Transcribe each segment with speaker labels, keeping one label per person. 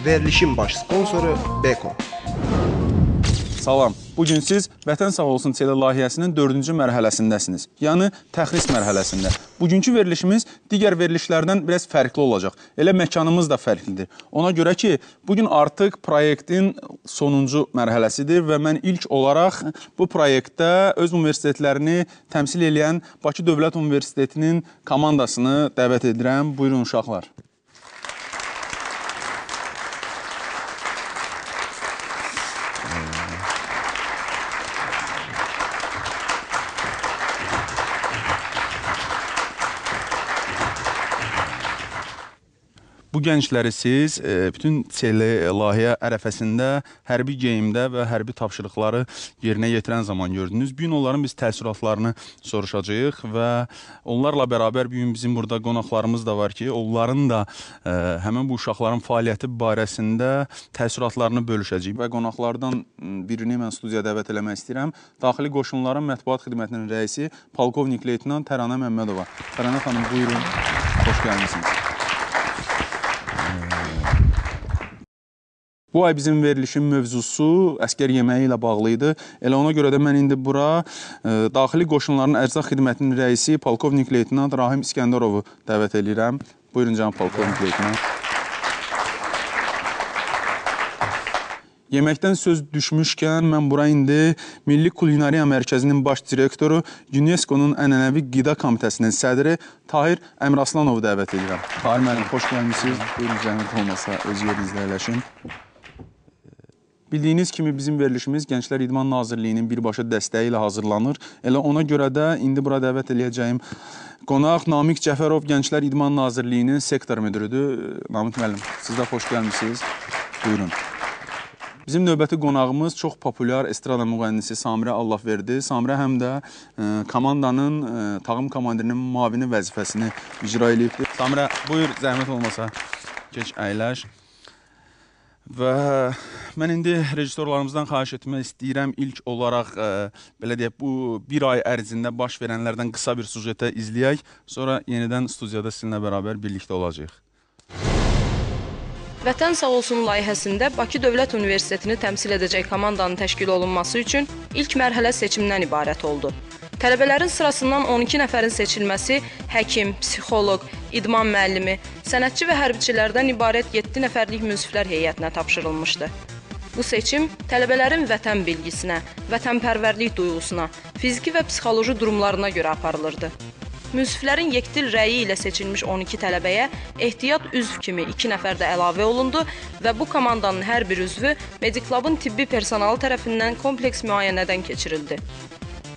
Speaker 1: Verilişin baş sponsoru Beko.
Speaker 2: Salam. Bugün siz Vətən Sağ Olsun tele layihəsinin 4-cü mərhələsindəsiniz. Yəni, təxris mərhələsində. Bugünkü verilişimiz digər verilişlərdən biraz fərqli olacaq. Elə məkanımız da fərqlidir. Ona görə ki, bugün artıq proyektin sonuncu mərhələsidir və mən ilk olaraq bu proyektdə öz universitetlərini təmsil edən Bakı Dövlət Universitetinin komandasını dəvət edirəm. Buyurun uşaqlar. Bu gəncləri siz bütün layihə ərəfəsində hərbi geyimdə və hərbi tapşırıqları yerinə yetirən zaman gördünüz. Bu gün onların biz təəssüratlarını soruşacağıq və onlarla bərabər bugün bizim burada qonaqlarımız da var ki, onların da həmin bu uşaqların fəaliyyəti barəsində təəssüratlarını bölüşəcəyik. Və qonaqlardan birini mən studiyaya dəvət eləmək istəyirəm. Daxili Qoşunların Mətbuat Xidmətinin rəisi Polkovnik Leytenant Təranə Məmmədova. Təranə xanım, buyurun. Xoş gəlmişsiniz. Bu ay bizim verilişin mövzusu əskər yeməyi ilə bağlı idi. Elə ona görə də mən indi bura Daxili Qoşunların Ərzaq Xidmətinin rəisi Polkovnik Leytenant Rahim İskəndərovu dəvət edirəm. Buyurun canım Polkovnik Leytenant. Yeməkdən söz düşmüşkən mən bura indi Milli Kulinariya Mərkəzinin baş direktoru, UNESCO-nun ənənəvi qida komitəsinin sədri Tahir Əmraslanovu dəvət edirəm. Tahir müəllim, xoş gəlmişsiniz. Buyurun, zəhmət olmasa öz yerinizdə əyləşin. Bildiyiniz kimi bizim verilişimiz Gənclər İdman Nazirliyinin birbaşa dəstəyi ilə hazırlanır. Elə ona görə də indi bura dəvət eləyəcəyim qonaq Namiq Cəfərov Gənclər İdman Nazirliyinin sektor müdürüdür. Namiq müəllim, siz də xoş gəlmişsiniz. Buyurun. Bizim növbəti qonağımız çox populyar estrada müğənnisi Samirə Allahverdi. Samirə həm də komandanın, tağım komandirinin müavini vəzifəsini icra edibdir. Samirə, buyur, zəhmət olmasa, geç əyləş. Və mən indi rejissorlarımızdan xahiş etmək istəyirəm. İlk olaraq, belə deyək, bu bir ay ərzində baş verənlərdən qısa bir sujetə izləyək. Sonra yenidən studiyada sizinlə bərabər birlikdə olacaq.
Speaker 3: Vətən Sağ Olsun layihəsində Bakı Dövlət Universitetini təmsil edəcək komandanın təşkil olunması üçün ilk mərhələ seçimdən ibarət oldu. Tələbələrin sırasından 12 nəfərin seçilməsi həkim, psixoloq, idman müəllimi, sənətçi və hərbiçilərdən ibarət 7 nəfərlik münsiflər heyətinə tapşırılmışdı. Bu seçim tələbələrin vətən bilgisinə, vətənpərvərlik duyğusuna, fiziki və psixoloji durumlarına görə aparılırdı. Münsiflərin yekdil rəyi ilə seçilmiş 12 tələbəyə ehtiyat üzv kimi 2 nəfər də əlavə olundu və bu komandanın hər bir üzvü Mediklabın tibbi personalı tərəfindən kompleks müayinədən keçirildi.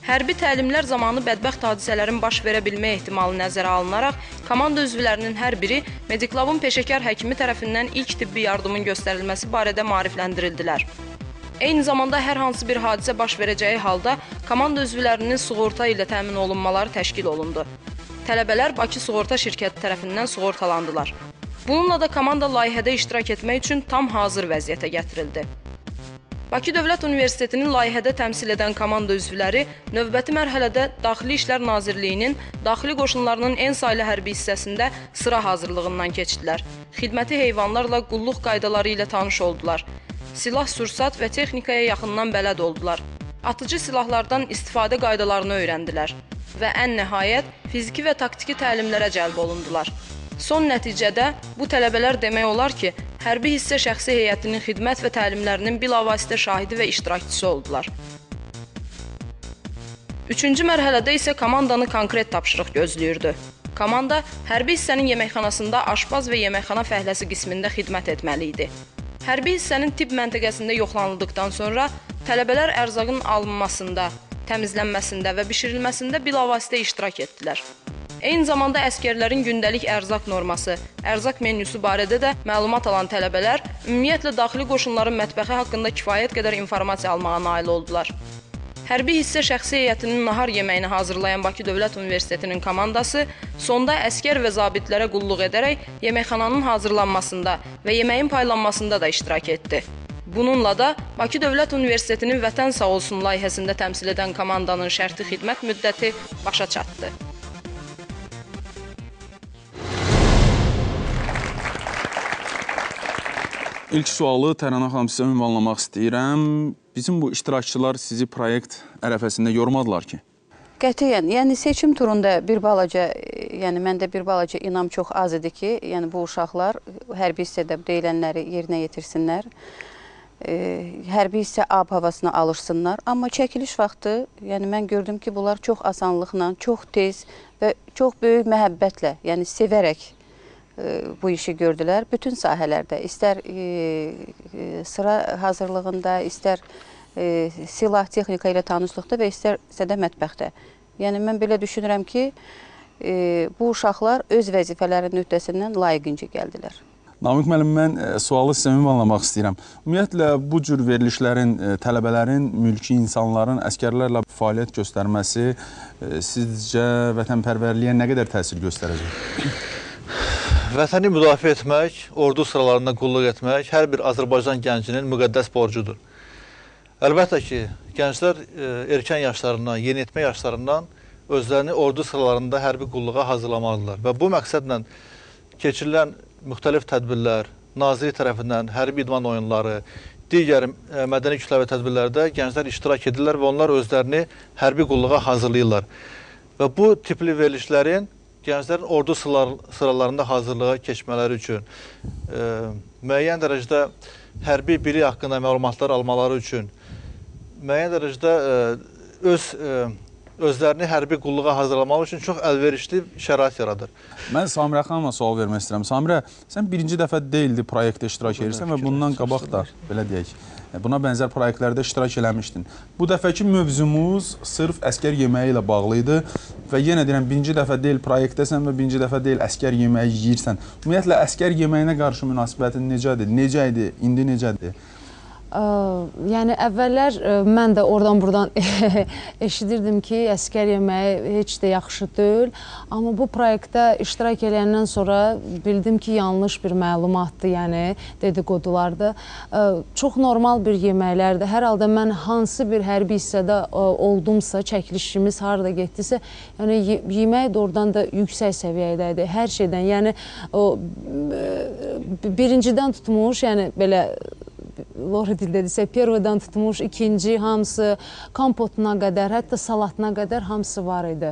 Speaker 3: Hərbi təlimlər zamanı bədbəxt hadisələrin baş verə bilmə ehtimalı nəzərə alınaraq, komanda üzvlərinin hər biri Mediklabın peşəkar həkimi tərəfindən ilk tibbi yardımın göstərilməsi barədə maarifləndirildilər. Eyni zamanda hər hansı bir hadisə baş verəcəyi halda komanda üzvlərinin sığorta ilə təmin olunmaları təşkil olundu. Tələbələr Bakı Sığorta şirkəti tərəfindən sığortalandılar. Bununla da komanda layihədə iştirak etmək üçün tam hazır vəziyyətə gətirildi. Bakı Dövlət Universitetinin layihədə təmsil edən komanda üzvləri növbəti mərhələdə Daxili İşlər Nazirliyinin Daxili Qoşunlarının en saylı hərbi hissəsində sıra hazırlığından keçdilər. Xidməti heyvanlarla qulluq qaydaları ilə tanış oldular. Silah, sursat və texnikaya yaxından bələd oldular. Atıcı silahlardan istifadə qaydalarını öyrəndilər və ən nəhayət fiziki və taktiki təlimlərə cəlb olundular. Son nəticədə bu tələbələr demək olar ki, hərbi hissə şəxsi heyətinin xidmət və təlimlərinin bilavasitə şahidi və iştirakçısı oldular. Üçüncü mərhələdə isə komandanı konkret tapşırıq gözləyirdi. Komanda hərbi hissənin yeməkxanasında aşpaz və yeməkxana fəhləsi qismində xidmət etməli idi. Hərbi hissənin tibb məntəqəsində yoxlanıldıqdan sonra tələbələr ərzaqın alınmasında, təmizlənməsində və bişirilməsində bilavasitə iştirak etdilər. Eyni zamanda əskərlərin gündəlik ərzaq norması, ərzaq menyusu barədə də məlumat alan tələbələr ümumiyyətlə daxili qoşunların mətbəxi haqqında kifayət qədər informasiya almağa nail oldular. Hərbi hissə şəxsi heyətinin nahar yeməyini hazırlayan Bakı Dövlət Universitetinin komandası sonda əskər və zabitlərə qulluq edərək yeməkxananın hazırlanmasında və yeməyin paylanmasında da iştirak etdi. Bununla da Bakı Dövlət Universitetinin Vətən Sağ olsun layihəsində təmsil edən komandanın şərti xidmət müddəti başa çatdı.
Speaker 2: İlk sualı Tərana xanım sizə ünvanlamaq istəyirəm. Bizim bu iştirakçılar sizi proyekt ərəfəsində yormadılar ki?
Speaker 4: Qətiyyən, yəni seçim turunda bir balaca, yəni məndə bir balaca inam çox az idi ki, yəni bu uşaqlar hərbi hissədə deyilənləri yerinə yetirsinlər, hərbi hissə ab-havasına alışsınlar. Amma çəkiliş vaxtı, yəni mən gördüm ki, bunlar çox asanlıqla, çox tez və çox böyük məhəbbətlə, yəni sevərək bu işi gördülər. Bütün sahələrdə, istər sıra hazırlığında, istər silah, texnika ilə tanışlıqda və istərsə də mətbəxdə. Yəni, mən belə düşünürəm ki, bu uşaqlar öz vəzifələrinin öhdəsindən layiqincə gəldilər.
Speaker 2: Namiq müəllim, mən sualı sizə ünvanlamaq istəyirəm. Ümumiyyətlə, bu cür verilişlərin, tələbələrin, mülki insanların əskərlərlə fəaliyyət göstərməsi sizcə vətənpərvərliyə nə qədər təsir göstərəcək?
Speaker 5: Vətəni müdafiə etmək, ordu sıralarında qulluq etmək hər bir Azərbaycan gəncinin müqəddəs borcudur. Əlbəttə ki, gənclər erkən yaşlarından, yeniyetmə yaşlarından özlərini ordu sıralarında hərbi qulluğa hazırlamalıdırlar. Və bu məqsədlə keçirilən müxtəlif tədbirlər, naziri tərəfindən hərbi idman oyunları, digər mədəni kütləvi tədbirlərdə gənclər iştirak edirlər və onlar özlərini hərbi qulluğa hazırlayırlar. Və bu tipli verilişlərin gənclərin ordu sıralarında hazırlığa keçmələri üçün, müəyyən dərəcədə hərbi bilik haqqında məlumatlar almaları üçün, müəyyən dərəcədə özlərini hərbi qulluğa hazırlamalı üçün çox əlverişli şərait yaradır.
Speaker 2: Mən Samirə xanıma sual vermək istəyirəm. Samirə, sən birinci dəfə deyildi proyektdə iştirak edirsən və bundan qabaq da, belə deyək, buna bənzər proyektlərdə iştirak eləmişdin. Bu dəfəki mövzumuz sırf əskər yeməyi ilə bağlı idi və yenə deyirəm, birinci dəfə deyil proyektdəsən və birinci dəfə deyil əskər yeməyi yeyirsən. Ümumiyyətlə, əskər yeməyinə qarşı münasibətin necədir? Necə idi? İndi necədir?
Speaker 6: Yəni, əvvəllər mən də oradan-buradan eşidirdim ki, əskər yeməyi heç də yaxşı deyil. Amma bu proyektdə iştirak edəndən sonra bildim ki, yanlış bir məlumatdır, yəni dedikodulardır. Çox normal bir yeməklərdir. Hər halda mən hansı bir hərbi hissədə oldumsa, çəkilişimiz harada getdisə, yəni yemək də oradan da yüksək səviyyədə idi, hər şeydən. Yəni, birincidən tutmuş, yəni belə Lori dildə desə, pervadan tutmuş, ikinci hamısı, kompotuna qədər, hətta salatına qədər hamısı var idi.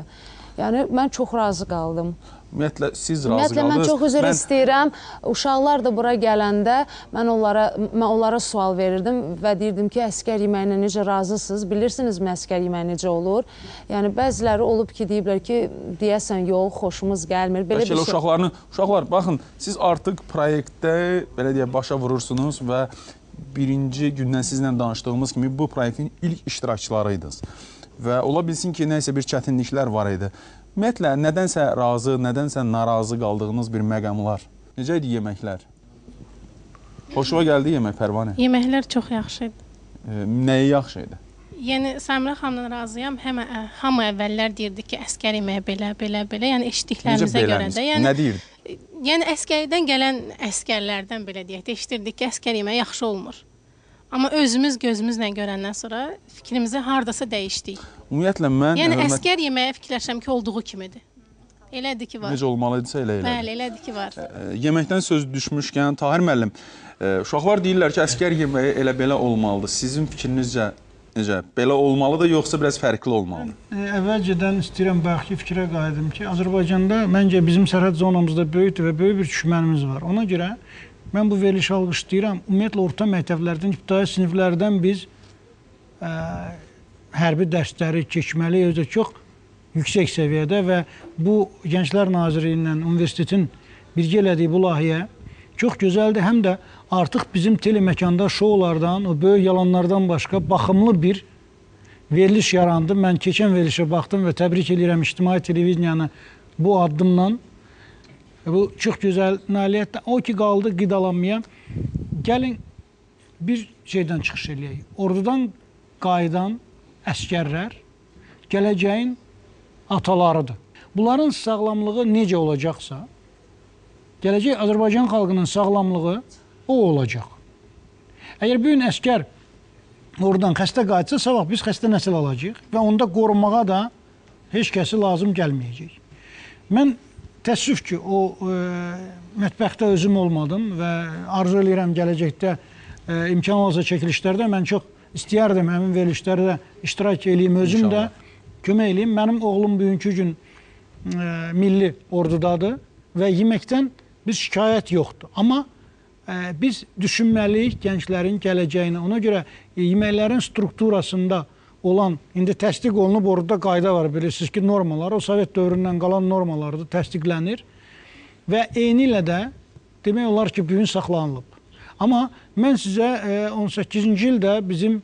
Speaker 6: Yəni, mən çox razı qaldım.
Speaker 2: Ümumiyyətlə, siz razı qaldınız.
Speaker 6: Mən çox üzr istəyirəm. Uşaqlar da bura gələndə mən onlara sual verirdim və deyirdim ki, əskər yeməyinə necə razısınız? Bilirsinizmi əskər yeməyi necə olur? Yəni, bəziləri olub ki, deyiblər ki, deyəsən, yox, xoşumuz gəlmir.
Speaker 2: Bəlkə elə uşaqlar, baxın, siz artıq proyektdə, belə deyək, başa vurursunuz və birinci gündən sizlə danışdığımız kimi bu proyektin ilk iştirakçılarıydınız. Və ola bilsin ki, nəysə bir çətinliklər var idi. Ümumiyyətlə, nədənsə razı, nədənsə narazı qaldığınız bir məqamlar. Necə idi yeməklər? Xoşuma gəldi yemək, Pərvanə?
Speaker 7: Yeməklər çox yaxşı idi.
Speaker 2: Nəyi yaxşı idi?
Speaker 7: Yəni, Samirə xanımdan razıyam. Hamı əvvəllər deyirdi ki, əskər yeməyi belə. Yəni, eşitdiklərimizə görə də.
Speaker 2: Nə deyirdi?
Speaker 7: Yəni, əskərdən gələn əskərlərdən belə deyək, eşitirdik ki, əskər yeməyi yaxşı olmur. Amma özümüz gözümüzlə görəndən sonra fikrimizi hardasa dəyişdik.
Speaker 2: Ümumiyyətlə, mən...
Speaker 7: Yəni, əskər yeməyə fikirləşəm ki, olduğu kimidir. Elədir ki, var.
Speaker 2: Necə olmalıdırsa elə elədir.
Speaker 7: Bəli, elədir ki, var.
Speaker 2: Yeməkdən söz düşmüşkən, Tahir müəllim, uşaqlar deyirlər ki, əskər yeməyi elə belə olmalıdır. Sizin fikrinizcə necə? Belə olmalıdır, yoxsa biraz fərqli olmalıdır?
Speaker 8: Əvvəlcədən istəyirəm, bayaqki fikrə qayıdım ki, Azərbaycanda məncə bizim sərhəd zonamızda böyükdür və böyük bir düşmənimiz var. Ona görə mən bu verilişi alqışlayıram. Ümumiyyətlə, orta məktəblərdən, ibtidai siniflərdən biz hərbi dərsləri keçməli, özü çox yüksək səviyyədə və bu Gənclər Nazirliyi ilə universitetin birgə elədiyi bu layihə çox gözəldir. Həm də artıq bizim teleməkanda şoulardan, o böyük yalanlardan başqa baxımlı bir veriliş yarandı. Mən keçən verilişə baxdım və təbrik edirəm İctimai Televiziyanı bu addımla. Bu çox gözəl nailiyyətdir. O ki, qaldı qidalanmaya. Gəlin bir şeydən çıxış eləyək. Ordudan qayıdan əskərlər gələcəyin atalarıdır. Bunların sağlamlığı necə olacaqsa, gələcək Azərbaycan xalqının sağlamlığı o olacaq. Əgər bir gün əskər oradan xəstə qayıtsa, sabah biz xəstə nəsil alacağıq və onda qorunmağa da heç kəsi lazım gəlməyəcək. Mən təəssüf ki, o mətbəxdə özüm olmadım və arzu edirəm gələcəkdə imkan olsa çəkilişlərdə mən çox istəyərdim həmin verilişlərdə iştirak edeyim, özüm də kömək edeyim. Mənim oğlum bugünkü gün milli ordudadır və yeməkdən bir şikayət yoxdur. Amma biz düşünməliyik gənclərin gələcəyini. Ona görə yeməklərin strukturasında olan, indi təsdiq olunub orada qayda var, bilirsiniz ki, normalar, o Sovet dövründən qalan normalardır, təsdiqlənir və eyni ilə də demək olar ki, bugün saxlanılıb. Amma mən sizə 18-ci ildə bizim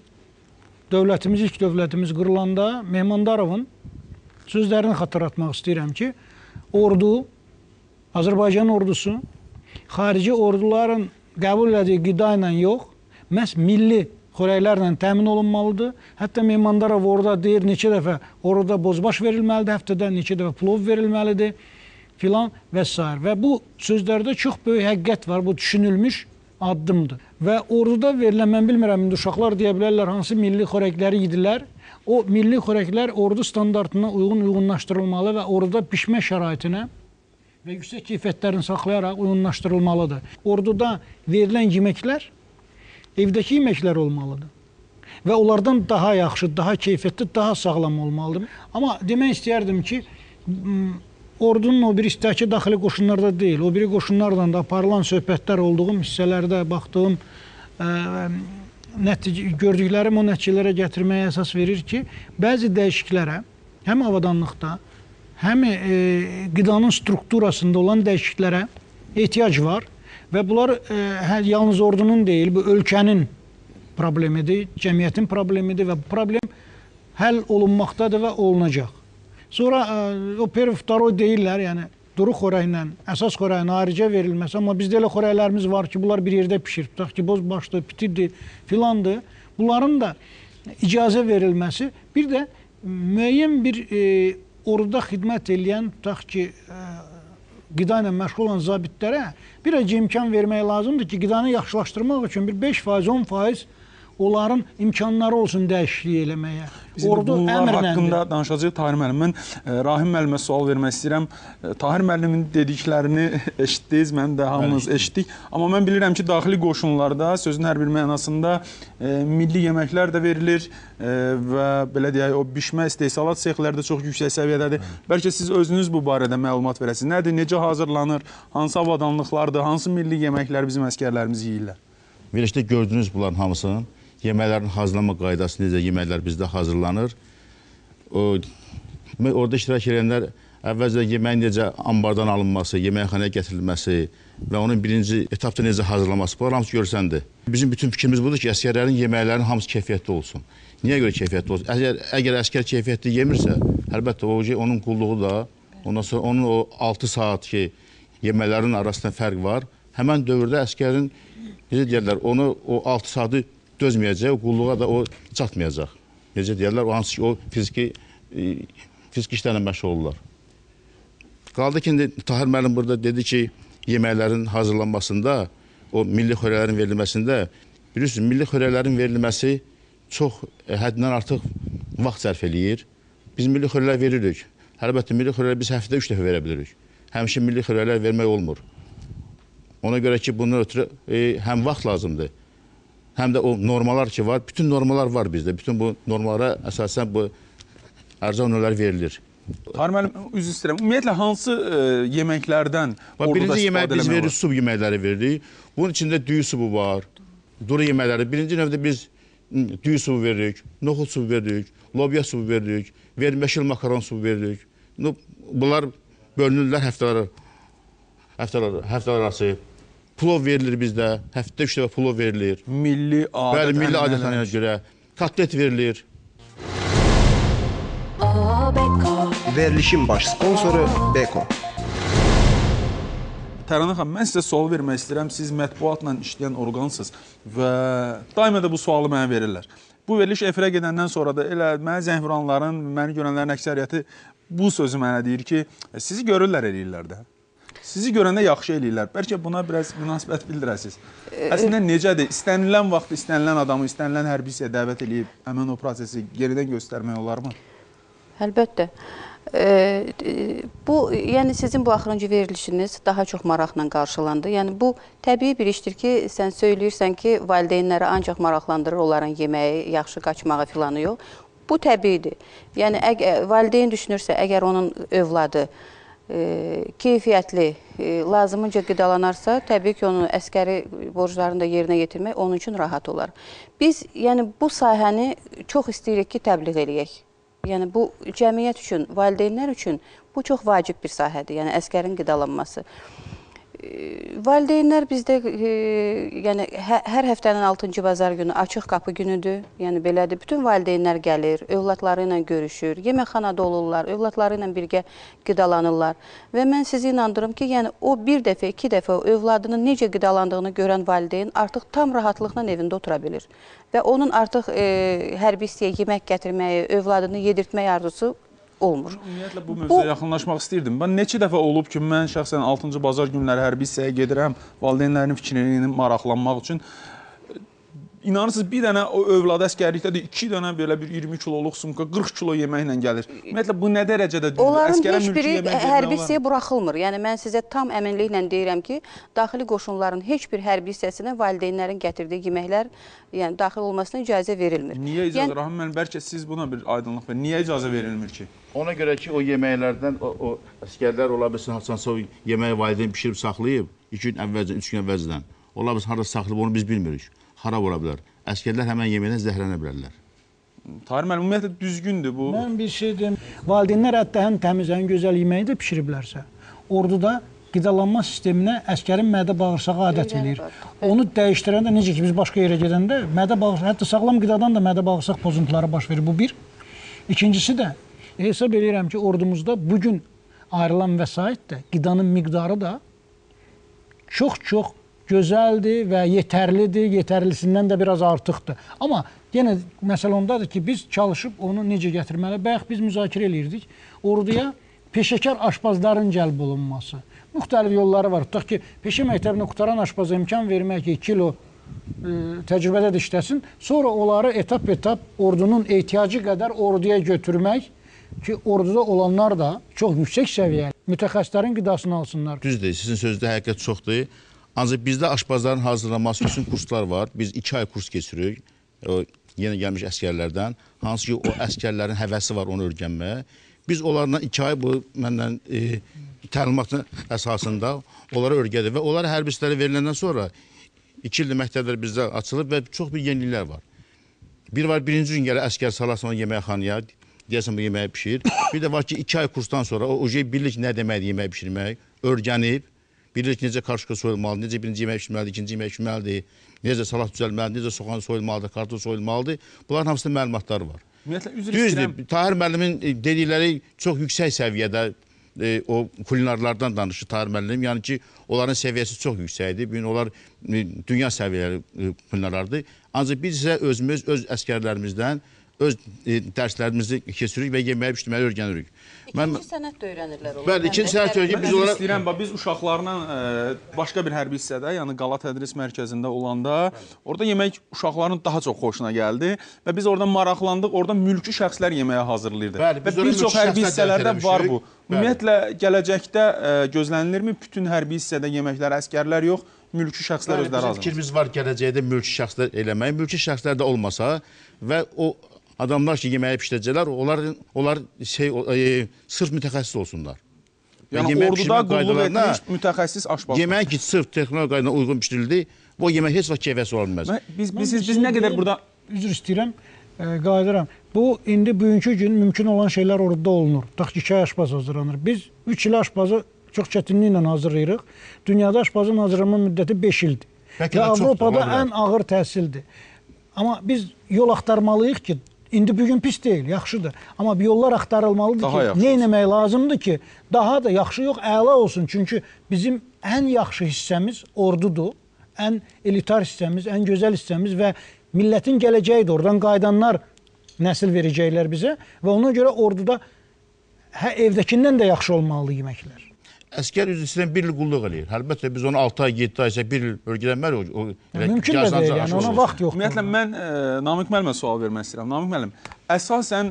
Speaker 8: dövlətimiz, ilk dövlətimiz qırılanda Mehmandarovun sözlərini xatırlatmaq istəyirəm ki, ordu, Azərbaycan ordusu, xarici orduların qəbul etdiyi qida ilə yox, məhz milli xörəklərlə təmin olunmalıdır. Hətta Mehmandarov orada deyir, neçə dəfə orada bozbaş verilməlidir, həftədə neçə dəfə plov verilməlidir filan və s. Və bu sözlərdə çox böyük həqiqət var, bu düşünülmüş addımdır. Və orduda verilən, mən bilmirəm, indi uşaqlar deyə bilərlər, hansı milli xörəkləri yedilər. O milli xörəklər ordu standartına uyğunlaşdırılmalı və orduda pişmə şəraitinə və yüksək keyfiyyətlərini saxlayaraq uyğunlaşdırılmalıdır. Orduda verilən yeməklər evdəki yeməklər olmalıdır və onlardan daha yaxşı, daha keyfiyyətli, daha sağlam olmalıdır. Amma demək istəyərdim ki, ordunun o bir istəki daxili qoşunlarda deyil, o biri qoşunlardan da aparılan söhbətlər olduğum hissələrdə baxdığım gördüklərim o nəticələrə gətirməyə əsas verir ki, bəzi dəyişiklərə həm avadanlıqda, həm qidanın strukturasında olan dəyişiklərə ehtiyac var və bunlar yalnız ordunun deyil, bu ölkənin problemidir, cəmiyyətin problemidir və bu problem həll olunmaqdadır və olunacaq. Sonra o periftaroy deyirlər, yəni duru xörəklə, əsas xörəyin ayrıca verilməsi, amma bizdə elə xörəklərimiz var ki, bunlar bir yerdə pişir, tutaq ki, bozbaşdır, pitirdir, filandır. Bunların da icazə verilməsi, bir də müəyyən bir orduda xidmət edən, tutaq ki, qida ilə məşğul olan zabitlərə bir az imkan vermək lazımdır ki, qidanı yaxşılaşdırmaq üçün bir 5%, 10% onların imkanları olsun dəyişiklik eləməyə. Ordu
Speaker 2: bunlar
Speaker 8: əmrləndir.
Speaker 2: haqqında danışacaq Tahir müəllim. Mən Rahim müəllimə sual vermək istəyirəm. Tahir müəllimin dediklərini eşitdiniz, mən də hamımız eşitdik. Amma mən bilirəm ki, daxili qoşunlarda sözün hər bir mənasında milli yeməklər də verilir və belə deyək, o bişmə istehsalat sexləri də çox yüksək səviyyədədir. Bəlkə siz özünüz bu barədə məlumat verəsiniz. Nədir, necə hazırlanır, hansı avadanlıqlardır, hansı milli yeməklər bizim əskərlərimiz yeyirlər?
Speaker 9: Verilişdə gördünüz bunların hamısının. Yeməklərin hazırlanma qaydası necə, yeməklər bizdə hazırlanır. Orada iştirak edənlər əvvəlcə yeməyin necə ambardan alınması, yeməkxanaya gətirilməsi və onun birinci etapda necə hazırlanması, bunlar hamısı görsəndir. Bizim bütün fikrimiz budur ki, əskərlərin yeməklərinin hamısı keyfiyyətli olsun. Niyə görə keyfiyyətli olsun? Əgər əskər keyfiyyətli yemirsə, əlbəttə onun qulluğu da, ondan sonra onun o 6 saat ki, yeməklərin arasında fərq var. Həmən dövrdə əskərin, necə deyərlər, onu o 6 saatı dözməyəcək, o qulluğa da o çatmayacaq. Necə deyərlər, o hansı ki, o fiziki işlərlə məşğul olurlar. Qaldı ki, indi Tahir müəllim burada dedi ki, yeməklərin hazırlanmasında, o milli xörəklərin verilməsində, bilirsiniz, milli xörəklərin verilməsi çox həddindən artıq vaxt sərf eləyir. Biz milli xörəklər veririk. Əlbəttə, milli xörəklər biz həftədə 3 dəfə verə bilirik. Həmişə milli xörəklər vermək olmur. Ona görə ki, bunun ötürü həm vaxt lazımdır, həm də o normalar ki var, bütün normalar var bizdə. Bütün bu normalara əsasən bu ərzaq növləri verilir.
Speaker 2: Tahir müəllim, üzr istəyirəm. Ümumiyyətlə, hansı yeməklərdən orduda
Speaker 9: birinci yemək
Speaker 2: istifadə
Speaker 9: biz
Speaker 2: eləmək
Speaker 9: veririk, sub yeməkləri veririk. Bunun içində düyü subu var, duru yeməkləri. Birinci növdə biz düyü subu veririk, noxud subu veririk, lobya subu veririk, verməşil makaron subu veririk. Bunlar bölünürlər həftələr arası. plov verilir bizdə, həftədə 3 dəfə plov verilir.
Speaker 2: Milli adət.
Speaker 9: Bəli, milli
Speaker 2: ənənələr.
Speaker 9: adətlərə görə kotlet verilir.
Speaker 1: Verilişin baş sponsoru Beko.
Speaker 2: Təranə xanım, mən sizə sual vermək istəyirəm. Siz mətbuatla işləyən orqansınız və daima da bu sualı mənə verirlər. Bu veriliş efirə gedəndən sonra da elə mənə zəng vuranların, məni görənlərin əksəriyyəti bu sözü mənə deyir ki, sizi görürlər eləyirlər də. Sizi görəndə yaxşı eləyirlər. Bəlkə buna biraz münasibət bildirəsiniz. Əslində necədir? İstənilən vaxt istənilən adamı, istənilən hərbi hissəyə dəvət edib həmin o prosesi geridən göstərmək olarmı?
Speaker 4: Əlbəttə. Bu, yəni sizin bu axırıncı verilişiniz daha çox maraqla qarşılandı. Yəni bu təbii bir işdir ki, sən söyləyirsən ki, valideynləri ancaq maraqlandırır onların yeməyi, yaxşı qaçmağı filanı yox. Bu təbiidir. Yəni valideyn düşünürsə, əgər onun övladı keyfiyyətli, lazımınca qidalanarsa, təbii ki, onun əskəri borclarını da yerinə yetirmək onun üçün rahat olar. Biz yəni bu sahəni çox istəyirik ki, təbliğ eləyək. Yəni bu cəmiyyət üçün, valideynlər üçün bu çox vacib bir sahədir, yəni əskərin qidalanması. Valideynlər bizdə yəni hər həftənin 6-cı bazar günü açıq qapı günüdür. Yəni belədir. Bütün valideynlər gəlir, övladları ilə görüşür, yeməkxanada olurlar, övladları ilə birgə qidalanırlar. Və mən sizi inandırım ki, yəni o bir dəfə, 2 dəfə övladının necə qidalandığını görən valideyn artıq tam rahatlıqla evində otura bilir. Və onun artıq hərbi hissəyə yemək gətirməyi, övladını yedirtmək arzusu olmur.
Speaker 2: Ümumiyyətlə bu mövzuya yaxınlaşmaq istəyirdim. Ben neçə dəfə olub ki, mən şəxsən 6-cı bazar günləri hərbi hissəyə gedirəm, valideynlərin fikrini maraqlanmaq üçün. İnanırsınız, bir dənə o övladı əskərlikdə də 2 dənə belə bir 20 kiloluq sumka 40 kilo yeməklə gəlir. Ümumiyyətlə bu nə dərəcədə düzdür?
Speaker 4: Onların heç biri hərbi hissəyə buraxılmır. Yəni mən sizə tam əminliklə deyirəm ki, daxili qoşunların heç bir hərbi hissəsinə valideynlərin gətirdiyi yeməklər yəni daxil olmasına icazə verilmir.
Speaker 2: Niyə icazə? Rahim müəllim, bəlkə siz buna bir aydınlıq verin. Niyə icazə verilmir ki?
Speaker 9: Ona görə ki, o yeməklərdən o əskərlər ola bilsin, haçansa o yeməyi valideyn bişirib saxlayıb, 2 gün əvvəlcən, 3 gün əvvəlcən. Ola bilsin, harada saxlayıb, onu biz bilmirik. Xarab ola bilər. Əskərlər həmən yeməkdən zəhrələnə bilərlər.
Speaker 2: Tahir müəllim, ümumiyyətlə düzgündür bu.
Speaker 8: Mən bir şey deyim, valideynlər hətta həm təmiz, həm gözəl yeməyi də pişiriblərsə, orduda qidalanma sisteminə əskərin mədə bağırsağı adət eləyir. Onu dəyişdirəndə, necə ki biz başqa yerə gedəndə, mədə bağırsaq, hətta sağlam qidadan da mədə bağırsaq pozuntuları baş verir. Bu bir. İkincisi də, hesab edirəm ki, ordumuzda bugün ayrılan vəsait də, qidanın miqdarı da çox-çox gözəldir və yetərlidir, yetərlisindən də biraz artıqdır. Amma yenə məsələ ondadır ki, biz çalışıb onu necə gətirməli? Bayaq biz müzakirə eləyirdik. Orduya peşəkar aşpazların cəlb olunması. Müxtəlif yolları var. Tutaq ki, peşə məktəbini qutaran aşpaza imkan vermək ki, 2 kilo təcrübədə də işləsin. Sonra onları etap-etap ordunun ehtiyacı qədər orduya götürmək ki, orduda olanlar da çox yüksək səviyyəli mütəxəssislərin qidasını alsınlar.
Speaker 9: Düzdür, sizin sözdə həqiqət çoxdur. Ancaq bizdə aşpazların hazırlanması üçün kurslar var. Biz 2 ay kurs keçiririk yenə gəlmiş əskərlərdən. Hansı ki, o əskərlərin həvəsi var onu öyrənməyə. Biz onlarla 2 ay bu məndən təlimatın əsasında onları öyrədik və onlara hərbi hissələrə veriləndən sonra 2 illik məktəblər bizdə açılıb və çox bir yeniliklər var. Bir var, birinci gün gəlir əskər salasına yeməkxanaya, deyəsən bu yeməyi pişir. Bir də var ki, 2 ay kursdan sonra o bilir ki, nə deməkdir yemək pişirmək, öyrənib, bilir ki, necə karışqa soyulmalıdır, necə birinci yemək pişirməlidir, ikinci yemək pişirməlidir, necə salat düzəlməlidir, necə soğan soyulmalıdır, kartol soyulmalıdır. Bunların hamısında məlumatları var. Düzdür, Tahir müəllimin dedikləri çox yüksək səviyyədə o kulinarlardan danışır Tahir müəllim. Yəni ki, onların səviyyəsi çox yüksəkdir. Bugün onlar dünya səviyyəli kulinarlardır. Ancaq biz isə özümüz, öz əskərlərimizdən öz dərslərimizi keçiririk və yeməyi pişirməyi öyrənirik.
Speaker 4: İkinci sənət də öyrənirlər.
Speaker 9: Bəli, ikinci sənət öyrənir.
Speaker 2: Biz onlara istəyirəm, biz uşaqlarla başqa bir hərbi hissədə, yəni Qala Tədris Mərkəzində olanda, orada yemək uşaqların daha çox xoşuna gəldi və biz oradan maraqlandıq, orada mülki şəxslər yeməyə hazırlayırdı. Və bir çox hərbi hissələrdə var bu. Ümumiyyətlə, gələcəkdə gözlənilirmi bütün hərbi hissədə yeməklər əskərlər yox, mülki şəxslər özləri hazırlayır?
Speaker 9: Fikrimiz var gələcəkdə mülki şəxslər eləmək, mülki şəxslər də olmasa və o adamlar ki, yeməyi pişirəcəklər, onlar sırf mütəxəssis olsunlar.
Speaker 2: Yəni, orduda qulluq etmiş mütəxəssis aşbaz.
Speaker 9: Yeməyin ki, sırf texnoloji qaydana uyğun pişirildi, bu yemək heç vaxt keyfiyyəsi ola bilməz.
Speaker 2: Biz nə qədər burada...
Speaker 8: Üzr istəyirəm, qayıdıram. Bu, indi bugünkü gün mümkün olan şeylər orduda olunur. Tutaq ki, 2 ay aşpaz hazırlanır. Biz 3 il aşpazı çox çətinliklə hazırlayırıq. Dünyada aşpazın hazırlama müddəti 5 ildir.
Speaker 9: Bəlkə
Speaker 8: Və
Speaker 9: də çoxdur,
Speaker 8: Avropada
Speaker 9: ola bilər.
Speaker 8: ən ağır təhsildir. Amma biz yol axtarmalıyıq ki, indi bugün pis deyil, yaxşıdır. Amma bir yollar axtarılmalıdır
Speaker 2: Daha
Speaker 8: ki,
Speaker 2: yaxşı
Speaker 8: nə etmək lazımdır ki, daha da yaxşı yox, əla olsun. Çünki bizim ən yaxşı hissəmiz ordudur. Ən elitar hissəmiz, ən gözəl hissəmiz və millətin gələcəyidir. Oradan qayıdanlar nəsil verəcəklər bizə və ona görə orduda evdəkindən də yaxşı olmalı yeməklər.
Speaker 9: Əskər üzrə istəyən 1 il qulluq eləyir. Əlbəttə biz onu 6 ay, 7 ay isə 1 il bölgələnməli
Speaker 8: Mümkün də deyil, yəni ona vaxt yoxdur.
Speaker 2: Ümumiyyətlə mən Namiq müəllimə sual vermək istəyirəm. Namiq müəllim, əsasən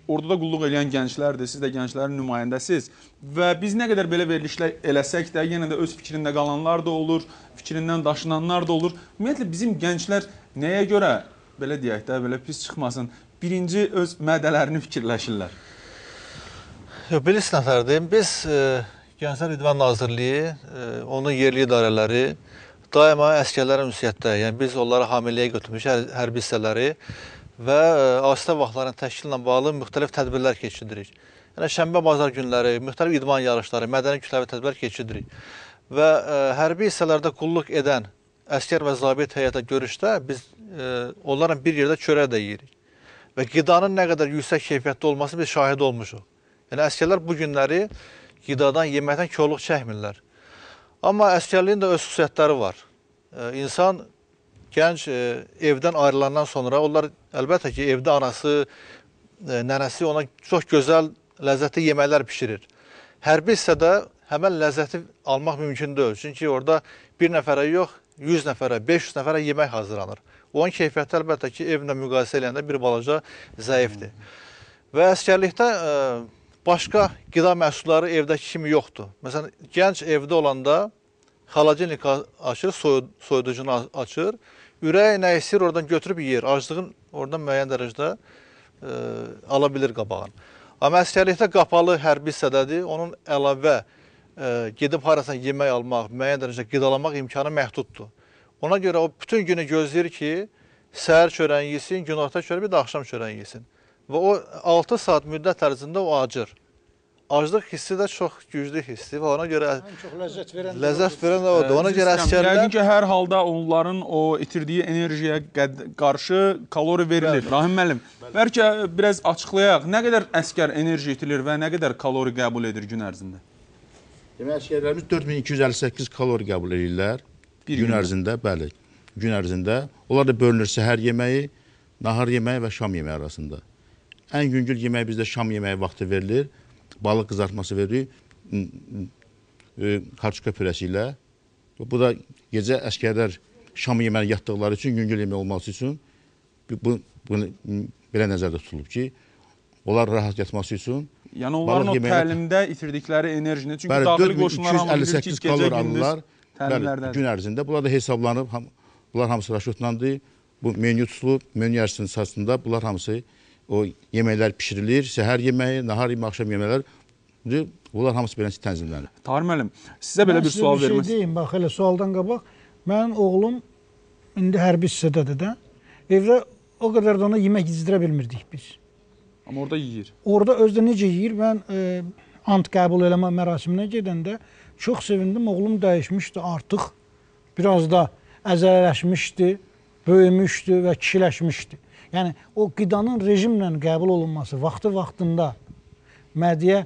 Speaker 2: orduda qulluq edən gənclərdir, siz də gənclərin nümayəndəsiz və biz nə qədər belə verilişlər eləsək də yenə də öz fikrində qalanlar da olur, fikrindən daşınanlar da olur. Ümumiyyətlə bizim gənclər nəyə görə belə deyək də, belə pis çıxmasın, birinci öz mədələrini fikirləşirlər.
Speaker 5: Bilirsiniz nəfərdir, biz Gənclər İdman Nazirliyi, onun yerli idarələri daima əskərlərin ünsiyyətdə, yəni biz onlara hamiləyə götürmüşük hərbi hissələri və asudə vaxtların təşkili ilə bağlı müxtəlif tədbirlər keçiririk. Yəni şənbə bazar günləri, müxtəlif idman yarışları, mədəni kütləvi tədbirlər keçiririk. Və hərbi hissələrdə qulluq edən əskər və zabit heyətə görüşdə biz onlarla bir yerdə çörək də yeyirik. Və qidanın nə qədər yüksək keyfiyyətli olması biz şahid olmuşuq. Yəni əskərlər bu günləri qidadan, yeməkdən korluq çəkmirlər. Amma əskərliyin də öz xüsusiyyətləri var. İnsan, gənc evdən ayrılandan sonra, onlar əlbəttə ki, evdə anası, nənəsi ona çox gözəl, ləzzətli yeməklər pişirir. Hərbi hissədə həmən ləzzəti almaq mümkün deyil. Çünki orada bir nəfərə yox, 100 nəfərə, 500 nəfərə yemək hazırlanır. Onun keyfiyyəti əlbəttə ki, evlə müqayisə eləyəndə bir balaca zəifdir. Və əskərlikdə başqa qida məhsulları evdəki kimi yoxdur. Məsələn, gənc evdə olanda xaladenik açır, soyuducunu açır, ürək nə istəyir oradan götürüb yeyir. Aclığın oradan müəyyən dərəcədə ala bilir qabağın. Amma əskərlikdə qapalı hərbi hissədədir, onun əlavə gedib harasına yemək almaq, müəyyən dərəcədə qidalamaq imkanı məhduddur. Ona görə o bütün günü gözləyir ki, səhər çörəyin yesin, günorta çörəyi, bir də axşam çörəyin yesin. Və o 6 saat müddət ərzində o acır. Aclıq hissi də çox güclü hissi və ona görə ləzzət verən də odur. Ona görə əskərlər...
Speaker 2: Yəqin ki, hər halda onların o itirdiyi enerjiyə qarşı kalori verilir. Rahim müəllim, bəlkə biraz açıqlayaq. Nə qədər əskər enerji itilir və nə qədər kalori qəbul edir gün ərzində?
Speaker 9: Demək, əskərlərimiz 4258 kalori qəbul edirlər gün ərzində, bəli, gün ərzində. Onlar da bölünür səhər yeməyi, nahar yeməyi və şam yeməyi arasında. Ən yüngül yemək bizdə şam yeməyi vaxtı verilir. Balıq qızartması verilir, karçuka pürəsi ilə. Bu da gecə əskərlər şam yeməyi yatdıqları üçün, yüngül yemək olması üçün bunu belə nəzərdə tutulub ki, onlar rahat yatması üçün.
Speaker 2: Yəni onların o təlimdə itirdikləri enerjini, çünki daxili qoşunlar hamı bilir ki, gecə gündüz təlimlərdən.
Speaker 9: Gün ərzində. Bunlar da hesablanıb, bunlar hamısı raşotlandı. Bu menyu tutulub, menyu əsasında bunlar hamısı o yeməklər pişirilir, səhər yeməyi, nahar yeməyi, axşam yeməklər, bunlar hamısı beləsi tənzimlənir.
Speaker 2: Tahir müəllim, sizə belə bir sual vermək.
Speaker 8: Mən sizə bir şey deyim, bax, elə sualdan qabaq, mənim oğlum indi hərbi hissədədir də, evdə o qədər də ona yemək yezdirə bilmirdik biz.
Speaker 2: Amma orada yeyir.
Speaker 8: Orada özdə necə yeyir, mən ant qəbul eləmə mərasiminə gedəndə çox sevindim, oğlum dəyişmişdi, artıq biraz da əzələşmişdi, böyümüşdü və kişiləşmişdi. Yəni, o qidanın rejimlə qəbul olunması, vaxtı-vaxtında mədiyə,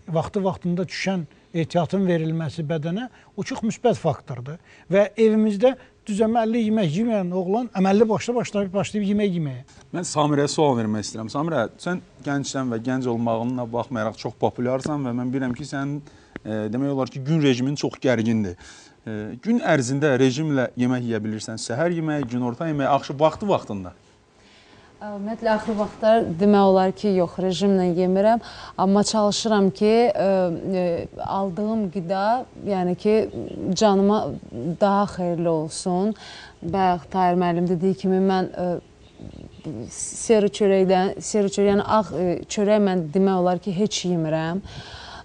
Speaker 8: vaxtı-vaxtında düşən ehtiyatın verilməsi bədənə, o çox müsbət faktordur. Və evimizdə düzəməlli yemək yeməyən oğlan əməlli başlayıb yemək yeməyə.
Speaker 2: Mən Samirəyə sual vermək istəyirəm. Samirə, sən gəncsən və gənc olmağına baxmayaraq çox populyarsan və mən bilirəm ki, sənin demək olar ki, gün rejimin çox gərgindir. Gün ərzində rejimlə yemək yeyə bilirsən, səhər yeməyi, günorta yeməyi, axşam vaxtı-vaxtında?
Speaker 6: Ümumiyyətlə, axır vaxtlar demək olar ki, yox, rejimlə yemirəm. Amma çalışıram ki, aldığım qida, yəni ki, canıma daha xeyirli olsun. Bayaq Tahir müəllim dediyi kimi, mən seri çörəkdən, yəni ağ çörək mən demək olar ki, heç yemirəm.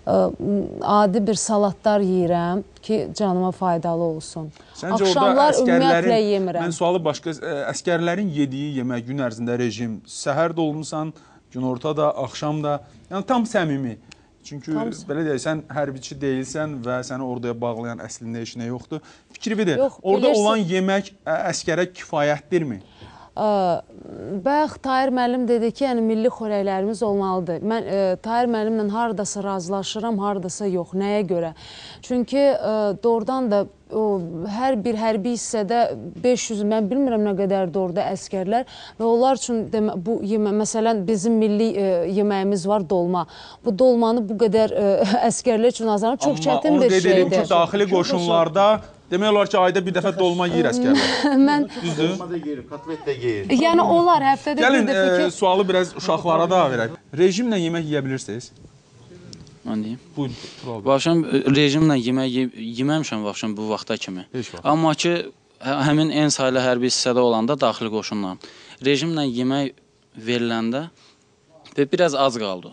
Speaker 6: Adi bir salatlar yeyirəm ki, canıma faydalı olsun.
Speaker 2: Səncə
Speaker 6: Axşamlar ümumiyyətlə yemirəm.
Speaker 2: Mən sualı başqa, əskərlərin yediyi yemək gün ərzində rejim, səhər də olmusan, günorta da, axşam da, yəni tam səmimi. Çünki belə deyək, sən hərbiçi deyilsən və səni orduya bağlayan əslində heç nə yoxdur. Fikri bir də, orada olan yemək əskərə kifayətdirmi?
Speaker 6: Bayaq Tahir müəllim dedi ki, yəni milli xörəklərimiz olmalıdır. Mən Tahir müəllimlə haradasa razılaşıram, haradasa yox. Nəyə görə? Çünki doğrudan da hər bir hərbi hissədə 500, mən bilmirəm nə qədərdir orada əskərlər və onlar üçün bu məsələn bizim milli yeməyimiz var dolma. Bu dolmanı bu qədər əskərlər üçün hazırlamaq çox çətin bir şeydir.
Speaker 2: Amma onu qeyd edeyim ki, daxili qoşunlarda demək olar ki, ayda bir dəfə dolma yeyir əskərlər.
Speaker 6: Mən
Speaker 9: dolma da yeyirim, katvet də yeyirim.
Speaker 6: Yəni onlar həftədə bir dəfə ki...
Speaker 2: Gəlin, sualı biraz uşaqlara da verək. Rejimlə yemək yeyə bilirsiniz?
Speaker 10: Mən deyim.
Speaker 2: Buyurun.
Speaker 10: Baxışam, rejimlə yemək yeməmişəm baxışam bu vaxta kimi. Amma ki, həmin en saylı hərbi hissədə olanda daxili qoşunla rejimlə yemək veriləndə biraz az qaldı.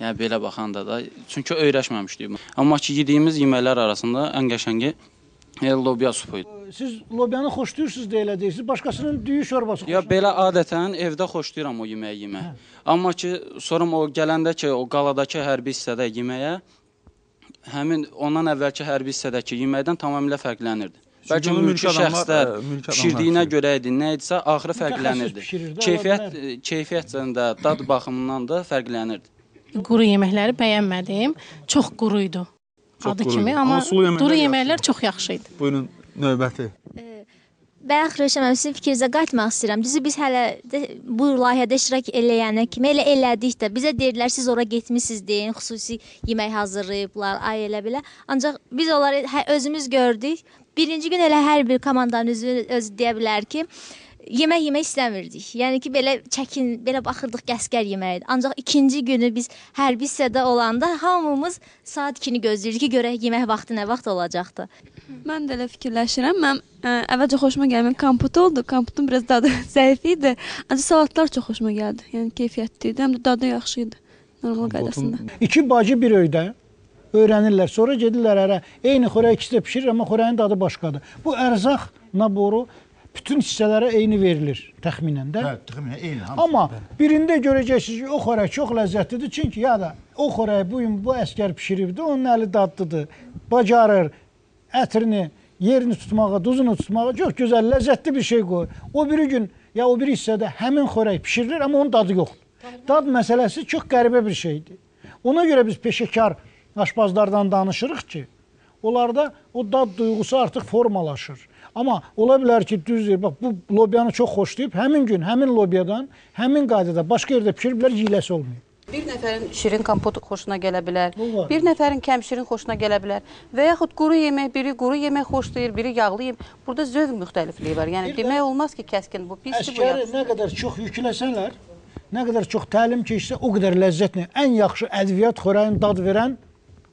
Speaker 10: Yəni, belə baxanda da. Çünki öyrəşməmişdik. Amma ki, yediyimiz yeməklər arasında ən qəşəngi lobya supu idi.
Speaker 8: Siz lobyanı xoşlayırsınız da elə deyirsiniz, başqasının düyü şorbası xoşlayırsınız.
Speaker 10: Belə adətən evdə xoşlayıram o yeməyi yemək. Amma ki, sonra o gələndə ki, o qaladakı hərbi hissədə yeməyə, həmin ondan əvvəlki hərbi hissədəki yeməkdən tamamilə fərqlənirdi. Bəlkə mülki şəxslər pişirdiyinə görə idi, nə idisə, axırı fərqlənirdi. Keyfiyyətcəndə, dad baxımından da fərqlənirdi.
Speaker 7: Quru yeməkləri bəyənmədim, çox quru idi. Adı kimi, amma duru yeməklər çox yaxşı idi.
Speaker 2: Buyurun, növbəti.
Speaker 11: Bayaq Rövşən müəllim, sizin fikrinizə qayıtmaq istəyirəm. Düzü biz hələ bu layihədə iştirak eləyənə kimi elə elədik də. Bizə deyirlər, siz ora getmişsiniz deyin, xüsusi yemək hazırlayıblar, ay elə belə. Ancaq biz onları özümüz gördük. Birinci gün elə hər bir komandanın özü deyə bilər ki, yemək yemək istəmirdik. Yəni ki, belə çəkin, belə baxırdıq qəskər yeməyidir. Ancaq ikinci günü biz hərbi hissədə olanda hamımız saat 2-ni gözləyirdik ki, görək yemək vaxtı nə vaxt olacaqdı.
Speaker 12: Mən də elə fikirləşirəm. Mən əvvəlcə xoşuma gəlməyən kompot oldu. Kompotun biraz dadı zəif idi. Ancaq salatlar çox xoşuma gəldi. Yəni keyfiyyətli idi, həm də dadı yaxşı idi. Normal qaydasında.
Speaker 8: İki bacı bir öydə öyrənirlər. Sonra gedirlər ərə. Eyni xörək ikisi də pişirir, amma xörəyin dadı başqadır. Bu ərzaq naboru bütün hissələrə eyni verilir təxminən də.
Speaker 9: Hə, təxminən eyni.
Speaker 8: Amma birində görəcəksiniz ki, o xörək çox ləzzətlidir. Çünki ya da o xörəyi bu əskər pişiribdi, onun əli dadlıdır, bacarır, ətrini, yerini tutmağa, duzunu tutmağa çox gözəl, ləzzətli bir şey qoyur. O biri gün, ya o bir hissədə həmin xörək pişirilir, amma onun dadı yoxdur. Dad məsələsi çox qəribə bir şeydir. Ona görə biz peşəkar aşpazlardan danışırıq ki, onlarda o dad duyğusu artıq formalaşır. Amma ola bilər ki, düzdür, bax, bu lobyanı çox xoşlayıb, həmin gün, həmin lobyadan, həmin qaydada başqa yerdə pişiriblər, yiyiləsi olmayıb.
Speaker 4: Bir nəfərin şirin kompot xoşuna gələ bilər, bir nəfərin kəmşirin xoşuna gələ bilər və yaxud quru yemək, biri quru yemək xoşlayır, biri yağlı yemək. Burada zövq müxtəlifliyi var. Yəni demək olmaz ki, kəskin bu pisdir, bu yaxşı.
Speaker 8: Əskəri nə qədər çox yükləsələr, nə qədər çox təlim keçsə, o qədər ləzzətli. Ən yaxşı ədviyyat xörəyin dad verən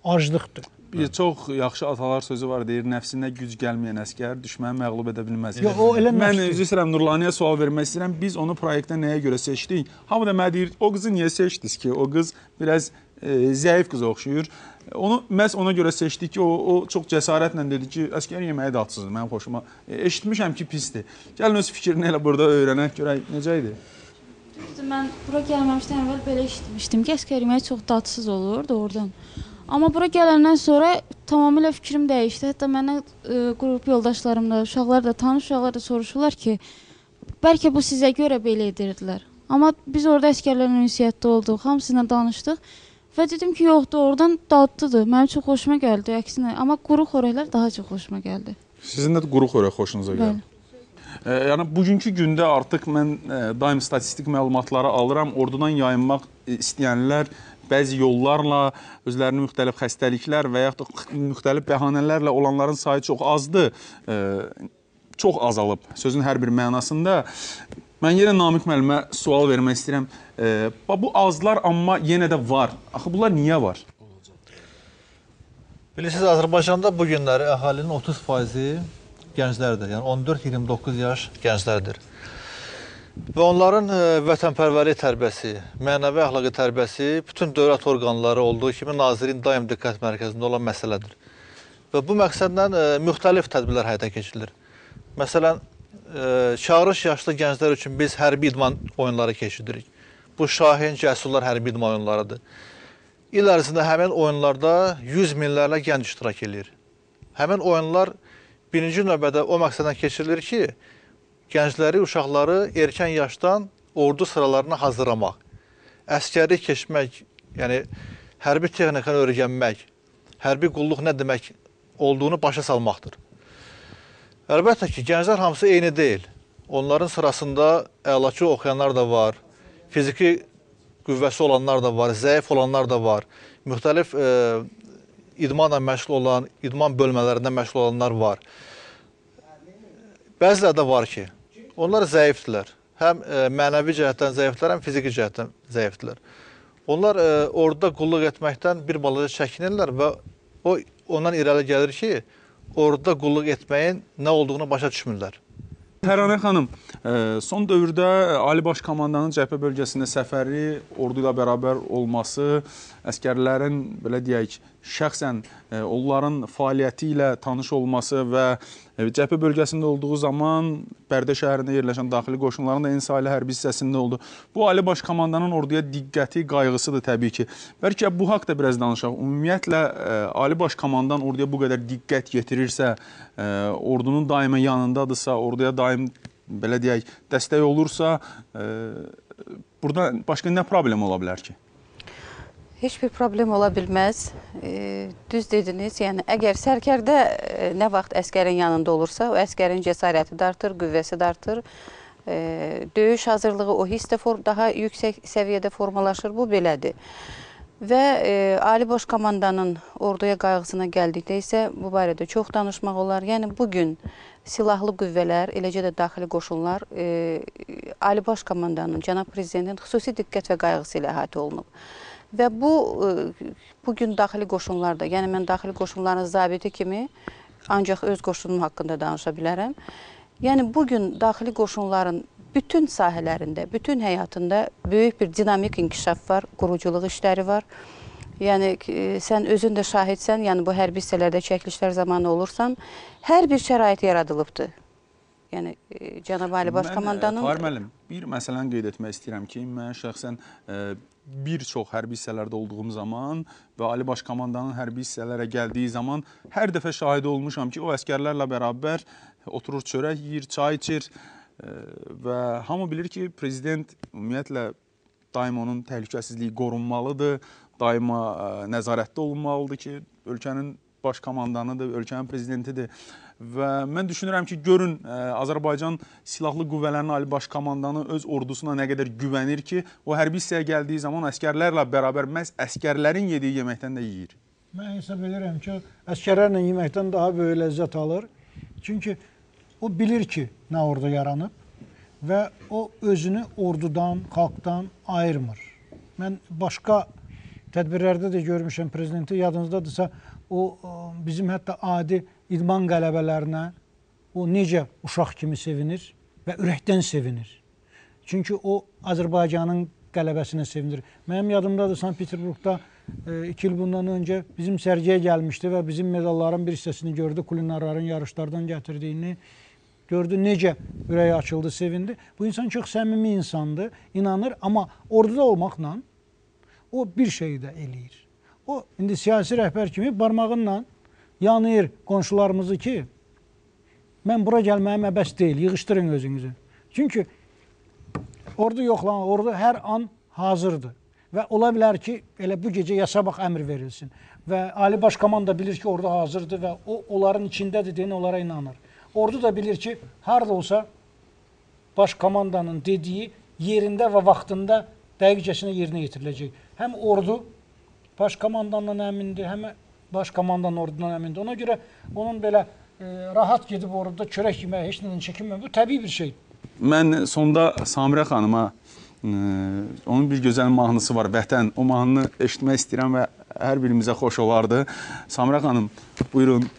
Speaker 8: aclıqdır.
Speaker 2: Bir çox yaxşı atalar sözü var, deyir, nəfsinə güc gəlməyən əskər düşməni məğlub edə bilməz. Mən üzr istəyirəm, Nurlaniyə sual vermək istəyirəm. Biz onu proyektdə nəyə görə seçdik? Hamı da mənə deyir, o qızı niyə seçdiniz ki? O qız biraz zəif qıza oxşuyur. Onu məhz ona görə seçdik ki, o çox cəsarətlə dedi ki, əskər yeməyi dadsızdır, mənim xoşuma. Eşitmişəm ki, pisdir. Gəlin öz fikrini elə burada öyrənək, görək necə idi?
Speaker 12: Mən bura gəlməmişdən əvvəl belə eşitmişdim ki, əskər yeməyi çox dadsız olur doğrudan. Amma bura gələndən sonra tamamilə fikrim dəyişdi. Hətta mənə qrup yoldaşlarım da, uşaqlar da, tanış uşaqlar da soruşurlar ki, bəlkə bu sizə görə belə edirdilər. Amma biz orada əskərlərlə ünsiyyətdə olduq, hamısıyla danışdıq və dedim ki, yoxdur, oradan dadlıdır. Mənim çox xoşuma gəldi, əksinə. Amma quru xörəklər daha çox xoşuma gəldi.
Speaker 2: Sizin də quru xörək xoşunuza gəldi? Yəni, bugünkü gündə artıq mən daim statistik məlumatları alıram. Ordudan yayınmaq istəyənlər bəzi yollarla, özlərinin müxtəlif xəstəliklər və yaxud da müxtəlif bəhanələrlə olanların sayı çox azdır, çox azalıb sözün hər bir mənasında. Mən yenə Namiq müəllimə sual vermək istəyirəm. Bu azlar, amma yenə də var. Axı, bunlar niyə var?
Speaker 5: Bilirsiniz, Azərbaycanda bu günləri əhalinin 30% gənclərdir. Yəni 14-29 yaş gənclərdir. Və onların vətənpərvərlik tərbiyəsi, mənəvi əxlaqi tərbiyəsi bütün dövlət orqanları olduğu kimi nazirin daim diqqət mərkəzində olan məsələdir. Və bu məqsədlə müxtəlif tədbirlər həyata keçirilir. Məsələn, çağırış yaşlı gənclər üçün biz hərbi idman oyunları keçiririk. Bu Şahin, Cəsurlar hərbi idman oyunlarıdır. il ərzində həmin oyunlarda 100 minlərlə gənc iştirak edir. Həmin oyunlar birinci növbədə o məqsəddən keçirilir ki, gəncləri, uşaqları erkən yaşdan ordu sıralarına hazırlamaq, əskərlik keçmək, yəni hərbi texnikanı öyrənmək, hərbi qulluq nə demək olduğunu başa salmaqdır. Əlbəttə ki, gənclər hamısı eyni deyil. Onların sırasında əlaçı oxuyanlar da var, fiziki qüvvəsi olanlar da var, zəif olanlar da var, müxtəlif idmanla məşğul olan, idman bölmələrində məşğul olanlar var. Bəziləri də var ki, onlar zəifdirlər. Həm mənəvi cəhətdən zəifdirlər, həm fiziki cəhətdən zəifdirlər. Onlar orada qulluq etməkdən bir balaca çəkinirlər və o ondan irəli gəlir ki, orada qulluq etməyin nə olduğunu başa düşmürlər.
Speaker 2: Təranə xanım, son dövrdə Ali Baş Komandanın cəbhə bölgəsində səfəri, ordu ilə bərabər olması, əskərlərin, belə deyək, şəxsən onların fəaliyyəti ilə tanış olması və cəbhə bölgəsində olduğu zaman Bərdə şəhərində yerləşən daxili qoşunların da eyni sayılı hərbi hissəsində oldu. Bu Ali Baş Komandanın orduya diqqəti, qayğısıdır təbii ki. Bəlkə bu haqda biraz danışaq. Ümumiyyətlə, Ali Baş Komandan orduya bu qədər diqqət yetirirsə, ordunun daima yanındadırsa, orduya daim, belə deyək, dəstək olursa, burada başqa nə problem ola bilər ki?
Speaker 4: Heç bir problem ola bilməz. Düz dediniz, yəni əgər sərkərdə nə vaxt əskərin yanında olursa, o əskərin cəsarəti də artır, qüvvəsi də artır. Döyüş hazırlığı o hiss də daha yüksək səviyyədə formalaşır, bu belədir. Və Ali Baş Komandanın orduya qayğısına gəldikdə isə bu barədə çox danışmaq olar. Yəni bugün silahlı qüvvələr, eləcə də daxili qoşunlar Ali Baş Komandanın, Cənab Prezidentin xüsusi diqqət və qayğısı ilə əhatə olunub. Və bugün daxili qoşunlarda, yəni mən daxili qoşunların zabiti kimi ancaq öz qoşunum haqqında danışa bilərəm. Yəni bugün daxili qoşunların bütün sahələrində, bütün həyatında böyük bir dinamik inkişaf var, quruculuq işləri var. Yəni sən özün də şahidsən, yəni bu hərbi hissələrdə çəkilişlər zamanı olursan, hər bir şərait yaradılıbdır. Yəni Cənab Ali Baş Komandanın...
Speaker 2: Tahir müəllim, bir məsələni qeyd etmək istəyirəm ki, mən şəxsən bir çox hərbi hissələrdə olduğum zaman və Ali Baş Komandanın hərbi hissələrə gəldiyi zaman hər dəfə şahid olmuşam ki, o əskərlərlə bərabər oturur çörək yeyir, çay içir və hamı bilir ki, prezident ümumiyyətlə daima onun təhlükəsizliyi qorunmalıdır, daima nəzarətdə olunmalıdır ki, ölkənin baş komandanıdır, ölkənin prezidentidir. Və mən düşünürəm ki, görün Azərbaycan Silahlı Qüvvələrinin Ali Baş Komandanı öz ordusuna nə qədər güvənir ki, o hərbi hissəyə gəldiyi zaman əskərlərlə bərabər məhz əskərlərin yediyi yeməkdən də yeyir.
Speaker 8: Mən hesab edirəm ki, əskərlərlə yeməkdən daha böyük ləzzət alır. Çünki o bilir ki, nə orada yaranıb və o özünü ordudan, xalqdan ayırmır. Mən başqa tədbirlərdə də görmüşəm prezidenti, yadınızdadırsa, o bizim hətta adi idman qələbələrinə o necə uşaq kimi sevinir və ürəkdən sevinir. Çünki o Azərbaycanın qələbəsinə sevinir. Mənim yadımdadır, Sankt-Peterburqda 2 il bundan öncə bizim sərgiyə gəlmişdi və bizim medalların bir hissəsini gördü, kulinarların yarışlardan gətirdiyini gördü, necə ürəyi açıldı, sevindi. Bu insan çox səmimi insandır, inanır, amma orduda olmaqla o bir şeyi də eləyir. O, indi siyasi rəhbər kimi barmağınla yanıyır qonşularımızı ki, mən bura gəlməyim əbəs deyil, yığışdırın özünüzü. Çünki ordu yoxlanır, ordu hər an hazırdır. Və ola bilər ki, elə bu gecə yasabaq əmr verilsin. Və Ali Baş Komanda bilir ki, ordu hazırdır və o, onların içindədir deyən onlara inanır. Ordu da bilir ki, harada olsa Baş Komandanın dediyi yerində və vaxtında dəqiqcəsinə yerinə yetiriləcək. Həm ordu Baş Komandandan əmindir, həm Baş Komandan ordudan əmindir. Ona görə onun belə rahat gedib orada çörək yeməyə, heç nədən çəkinmək, bu təbii bir şeydir.
Speaker 2: Mən sonda Samirə xanıma, onun bir gözəl mahnısı var, Vətən. O mahnını eşitmək istəyirəm və hər birimizə xoş olardı. Samirə xanım, buyurun.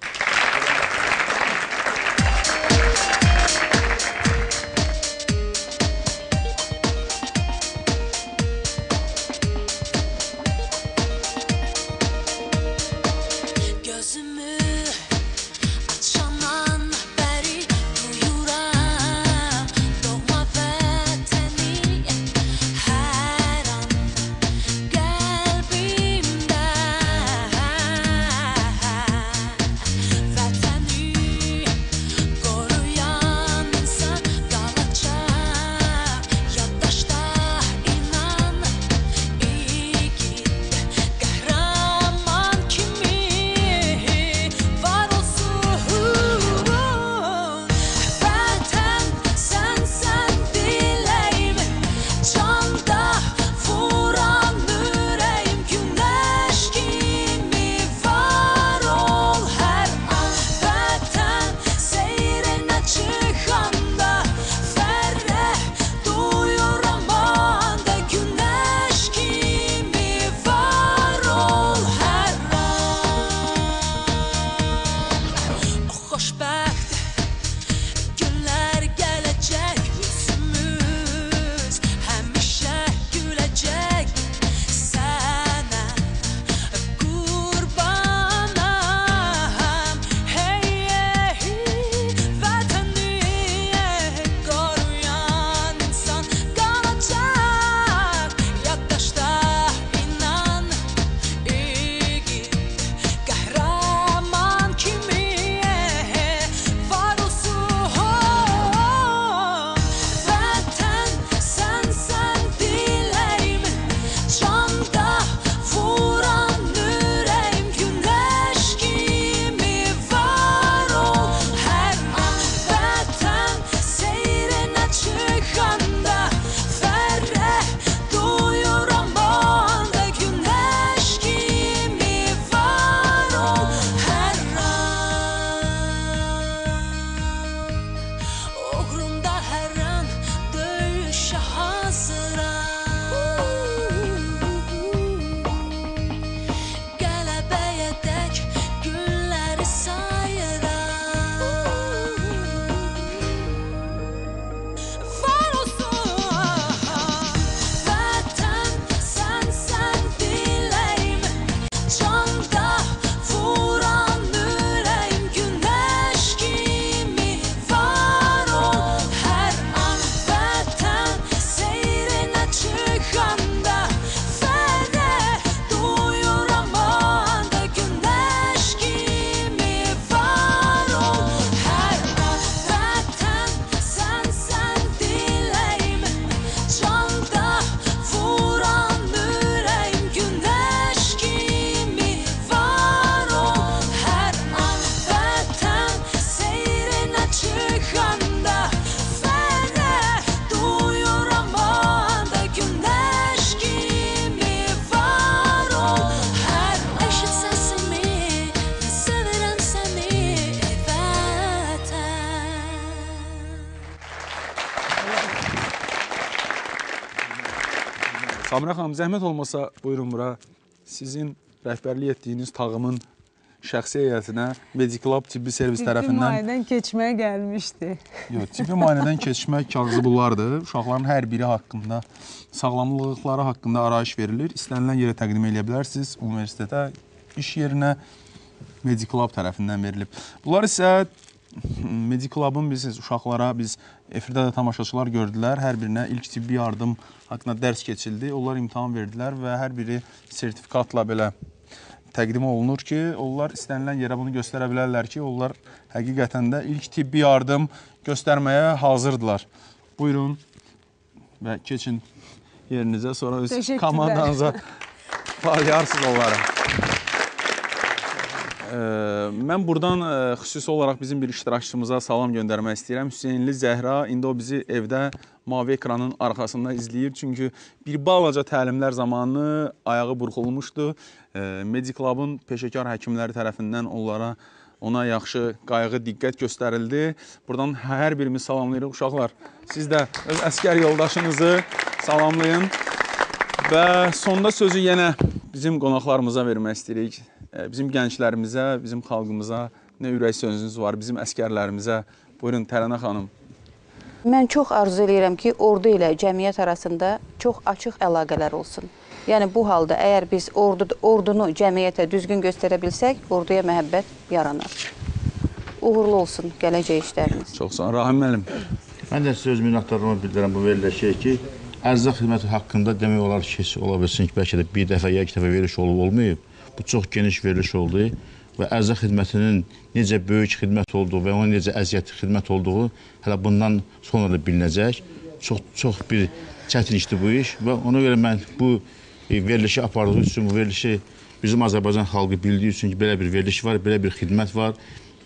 Speaker 13: Her an kalbimde
Speaker 2: Samira xanım, zəhmət olmasa buyurun bura. Sizin rəhbərlik etdiyiniz tağımın şəxsi heyətinə Mediclub tibbi servis tərəfindən...
Speaker 6: Tibbi müayinədən keçməyə gəlmişdi.
Speaker 2: Yox, tibbi müayinədən keçmək kağızı bunlardır. Uşaqların hər biri haqqında, sağlamlıqları haqqında arayış verilir. İstənilən yerə təqdim edə bilərsiniz. Universitetə, iş yerinə Mediclub tərəfindən verilib. Bunlar isə Mediclub'un bilirsiniz, uşaqlara biz efirdə də tamaşaçılar gördülər. Hər birinə ilk tibbi yardım haqqında dərs keçildi. Onlar imtahan verdilər və hər biri sertifikatla belə təqdim olunur ki, onlar istənilən yerə bunu göstərə bilərlər ki, onlar həqiqətən də ilk tibbi yardım göstərməyə hazırdılar. Buyurun və keçin yerinizə, sonra öz komandanıza paylayarsınız onlara. Mən buradan xüsusi olaraq bizim bir iştirakçımıza salam göndərmək istəyirəm. Hüseynli Zəhra, indi o bizi evdə mavi ekranın arxasında izləyir. Çünki bir balaca təlimlər zamanı ayağı burxulmuşdu. Mediclub'un peşəkar həkimləri tərəfindən ona yaxşı qayğı, diqqət göstərildi. Buradan hər birimiz salamlayırıq. Uşaqlar, siz də öz əskər yoldaşınızı salamlayın. Və sonda sözü yenə bizim qonaqlarımıza vermək istəyirik. Bizim gənclərimizə, bizim xalqımıza nə ürək sözünüz var, bizim əskərlərimizə. Buyurun, Tərənə xanım.
Speaker 4: Mən çox arzu edirəm ki, ordu ilə cəmiyyət arasında çox açıq əlaqələr olsun. Yəni, bu halda əgər biz ordunu cəmiyyətə düzgün göstərə bilsək, orduya məhəbbət yaranar. Uğurlu olsun gələcək işləriniz.
Speaker 2: Çox sağ olun. Rahim müəllim.
Speaker 9: Mən də sizə öz minnətdarlığımı bildirəm bu verilən şey ki, ərzaq xidməti haqqında demək olar ki, ola bilsin ki, bəlkə də bir dəfə ya iki dəfə veriliş olmayıb. Bu çox geniş veriliş oldu və ərzaq xidmətinin necə böyük xidmət olduğu və onun necə əziyyətli xidmət olduğu hələ bundan sonra da bilinəcək. Çox bir çətin işdir bu iş və ona görə mən bu verilişi apardığı üçün, bu verilişi bizim Azərbaycan xalqı bildiyi üçün ki, belə bir veriliş var, belə bir xidmət var,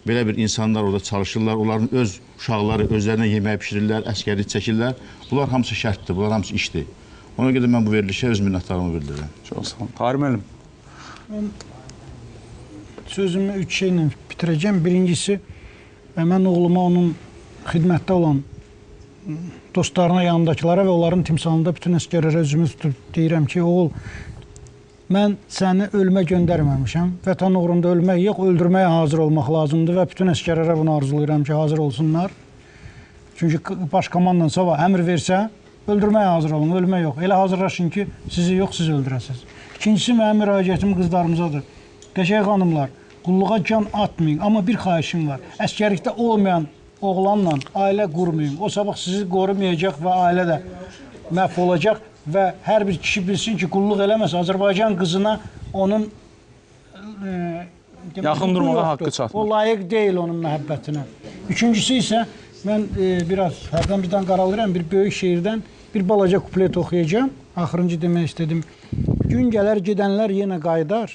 Speaker 9: belə bir insanlar orada çalışırlar, onların öz uşaqları özlərinə yemək pişirirlər, əskərlik çəkirlər. Bunlar hamısı şərtdir, bunlar hamısı işdir. Ona görə mən bu verilişə öz minnətdarlığımı bildirirəm.
Speaker 2: Çox sağ olun. Tahir müəllim.
Speaker 8: Mən sözümü 3 şeylə bitirəcəm. Birincisi, mən oğluma onun xidmətdə olan dostlarına, yanındakılara və onların timsalında bütün əskərlərə özümü tutub deyirəm ki, oğul, mən səni ölmə göndərməmişəm. Vətən uğrunda ölmək yox, öldürməyə hazır olmaq lazımdır və bütün əskərlərə bunu arzulayıram ki, hazır olsunlar. Çünki baş komandan sabah əmr versə, öldürməyə hazır olun, ölmək yox. Elə hazırlaşın ki, sizi yox, siz öldürəsiniz. İkincisi, mənim müraciətim qızlarımızadır. Qəşəng xanımlar, qulluğa can atmayın, amma bir xahişim var. Əskərlikdə olmayan oğlanla ailə qurmayın. O sabah sizi qorumayacaq və ailə də məhv olacaq və hər bir kişi bilsin ki, qulluq eləməsə Azərbaycan qızına onun
Speaker 2: yaxın durmağa haqqı çatmır.
Speaker 8: O layiq deyil onun məhəbbətinə. Üçüncüsü isə mən biraz hərdən birdən qaralıram, bir böyük şeirdən bir balaca kuplet oxuyacağım. Axırıncı demək istədim. Gün gələr, gedənlər yenə qaydar,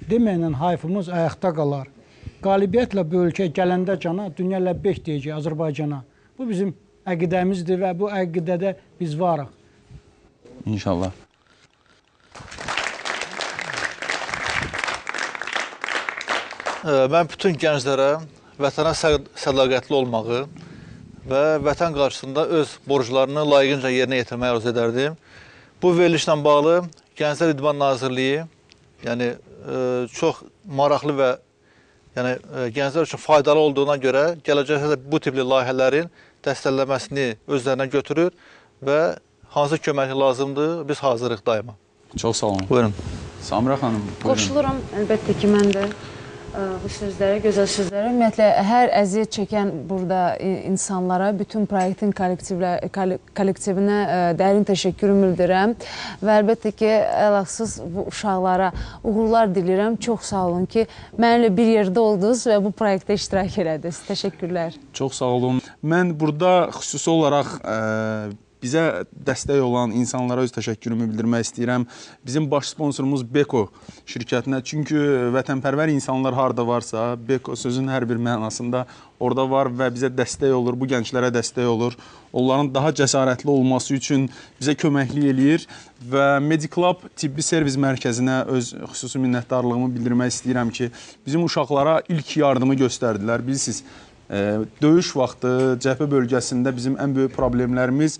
Speaker 8: deməklə hayfımız ayaqda qalar. Qalibiyyətlə bu ölkə gələndə cana, dünya ləbbək deyəcək Azərbaycana. Bu bizim əqidəmizdir və bu əqidədə biz varıq.
Speaker 2: İnşallah.
Speaker 5: Mən bütün gənclərə vətənə sədaqətli olmağı və vətən qarşısında öz borclarını layiqincə yerinə yetirməyi arzu edərdim. Bu verilişlə bağlı Gənclər İdman Nazirliyi çox maraqlı və gənclər üçün faydalı olduğuna görə gələcəkdə bu tipli layihələrin dəstəkləməsini özlərinə götürür və hansı köməklik lazımdır, biz hazırıq daima.
Speaker 2: Çox sağ olun.
Speaker 5: Buyurun.
Speaker 2: Samira xanım, buyurun.
Speaker 6: Qoşuluram, əlbəttə ki, mən də bu sözlərə, gözəl sözlərə. Ümumiyyətlə, hər əziyyət çəkən burada insanlara, bütün proyektin kollektivinə dərin təşəkkürümü bildirirəm. Və əlbəttə ki, əlaqsız bu uşaqlara uğurlar dilirəm. Çox sağ olun ki, mənimlə bir yerdə oldunuz və bu proyektdə iştirak elədiniz. Təşəkkürlər.
Speaker 2: Çox sağ olun. Mən burada xüsusi olaraq bizə dəstək olan insanlara öz təşəkkürümü bildirmək istəyirəm. Bizim baş sponsorumuz Beko şirkətinə. Çünki vətənpərvər insanlar harada varsa, Beko sözün hər bir mənasında orada var və bizə dəstək olur, bu gənclərə dəstək olur. Onların daha cəsarətli olması üçün bizə köməklik eləyir və Mediclub tibbi servis mərkəzinə öz xüsusi minnətdarlığımı bildirmək istəyirəm ki, bizim uşaqlara ilk yardımı göstərdilər. Bilirsiniz, Döyüş vaxtı cəbhə bölgəsində bizim ən böyük problemlərimiz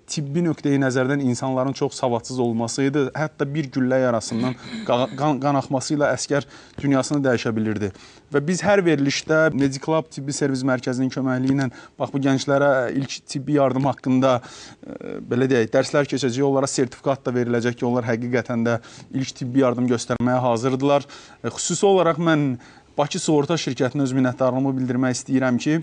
Speaker 2: tibbi nöqteyi nəzərdən insanların çox savadsız olması idi. Hətta bir güllə yarasından qan axması ilə əsgər dünyasını dəyişə bilirdi. Və biz hər verilişdə Mediclub Tibbi Servis Mərkəzinin köməkliyi ilə bax bu gənclərə ilk tibbi yardım haqqında belə deyək, dərslər keçəcək, onlara sertifikat da veriləcək ki, onlar həqiqətən də ilk tibbi yardım göstərməyə hazırdılar. Xüsusi olaraq mən Bakı Sığorta şirkətinə öz minnətdarlığımı bildirmək istəyirəm ki,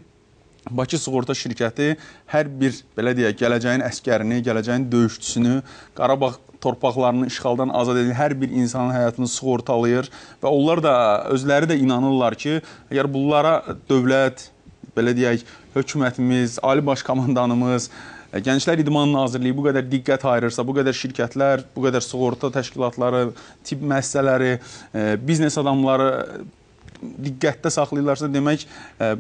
Speaker 2: Bakı Sığorta şirkəti hər bir, belə deyək, gələcəyin əskərini, gələcəyin döyüşçüsünü, Qarabağ torpaqlarını işğaldan azad edən hər bir insanın həyatını sığortalayır və onlar da, özləri də inanırlar ki, əgər bunlara dövlət, belə deyək, hökumətimiz, Ali Baş Komandanımız, Gənclər İdman Nazirliyi bu qədər diqqət ayırırsa, bu qədər şirkətlər, bu qədər sığorta təşkilatları, tibb müəssisələri, biznes adamları diqqətdə saxlayırlarsa, demək,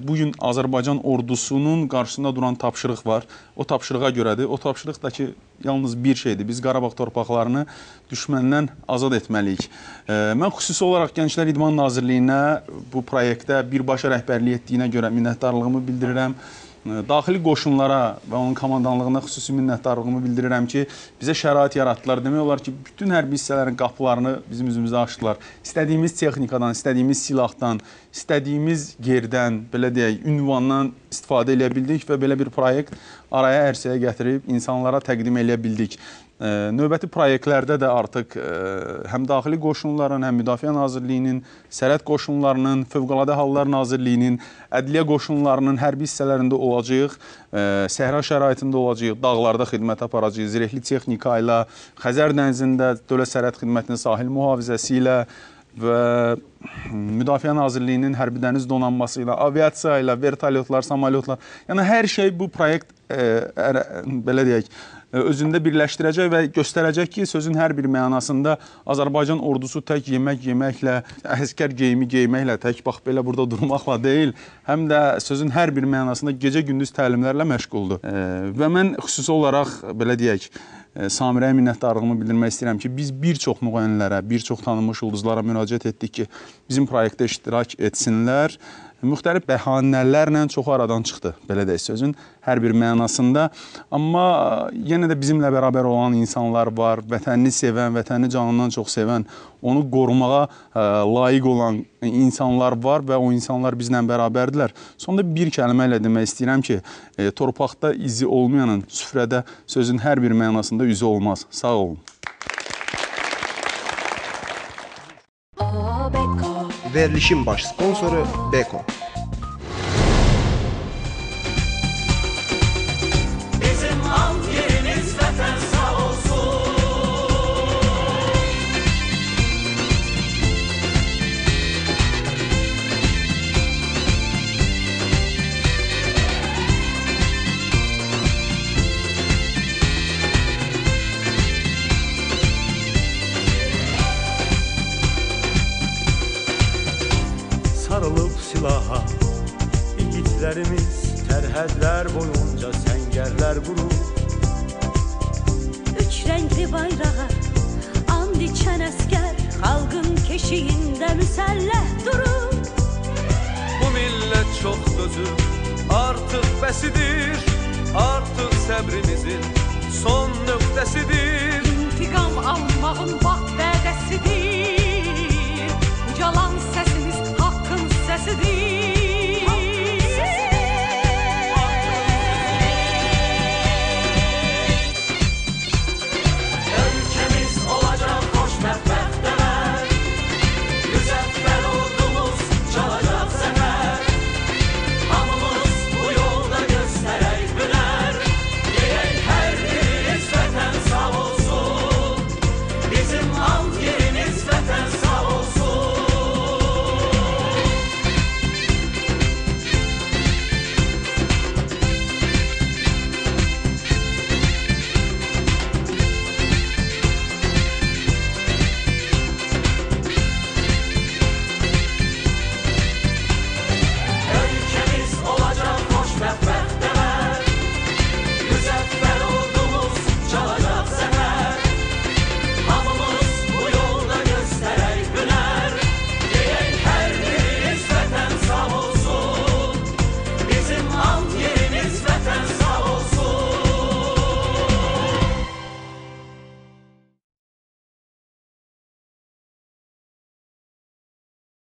Speaker 2: bugün Azərbaycan ordusunun qarşısında duran tapşırıq var. O tapşırığa görədir. O tapşırıq da ki, yalnız bir şeydir. Biz Qarabağ torpaqlarını düşməndən azad etməliyik. Mən xüsusi olaraq Gənclər İdman Nazirliyinə bu proyektdə birbaşa rəhbərlik etdiyinə görə minnətdarlığımı bildirirəm. Daxili qoşunlara və onun komandanlığına xüsusi minnətdarlığımı bildirirəm ki, bizə şərait yaratdılar. Demək olar ki, bütün hərbi hissələrin qapılarını bizim üzümüzə açdılar. İstədiyimiz texnikadan, istədiyimiz silahdan, istədiyimiz yerdən, belə deyək, ünvandan istifadə edə bildik və belə bir proyekt araya ərsəyə gətirib insanlara təqdim edə bildik. Növbəti proyektlərdə də artıq həm daxili qoşunların, həm Müdafiə Nazirliyinin, Sərhəd qoşunlarının, Fövqəladə Hallar Nazirliyinin, Ədliyyə qoşunlarının hərbi hissələrində olacağıq, səhra şəraitində olacağıq, dağlarda xidmət aparacağıq, zirehli texnika ilə, Xəzər dənizində Dövlət Sərhəd Xidmətinin sahil mühafizəsi ilə və Müdafiə Nazirliyinin hərbi dəniz donanması ilə, aviasiya ilə, vertolyotlar, samalyotlar, yəni hər şey bu proyekt belə deyək, özündə birləşdirəcək və göstərəcək ki, sözün hər bir mənasında Azərbaycan ordusu tək yemək yeməklə, əskər geyimi geyməklə, tək bax belə burada durmaqla deyil, həm də sözün hər bir mənasında gecə-gündüz təlimlərlə məşğuldur. Və mən xüsusi olaraq, belə deyək, Samirəyə minnətdarlığımı bildirmək istəyirəm ki, biz bir çox müğənnilərə, bir çox tanınmış ulduzlara müraciət etdik ki, bizim proyektdə iştirak etsinlər. Müxtəlif bəhanələrlə çox aradan çıxdı, belə deyək, sözün hər bir mənasında. Amma yenə də bizimlə bərabər olan insanlar var, vətənini sevən, vətənini canından çox sevən, onu qorumağa layiq olan insanlar var və o insanlar bizlə bərabərdirlər. Sonda bir kəlmə ilə demək istəyirəm ki, torpaqda izi olmayanın süfrədə sözün hər bir mənasında üzü olmaz. Sağ olun.
Speaker 1: Verilişin baş sponsoru Beko.
Speaker 13: Bizim an yerimiz vətən sağ olsun.
Speaker 14: Sarılıb silaha igidlərimiz tərhədlər boyunca səngərlər qurur.
Speaker 15: Üç renkli bayrağa and içən əskər xalqın keşiyində müsəlləh durur.
Speaker 13: Bu millət çox dözür, artıq bəsidir, artıq səbrimizin son nöqtəsidir.
Speaker 15: İntiqam almağın vaxt vədəsidir, ucalan səsimiz haqqın səsidir.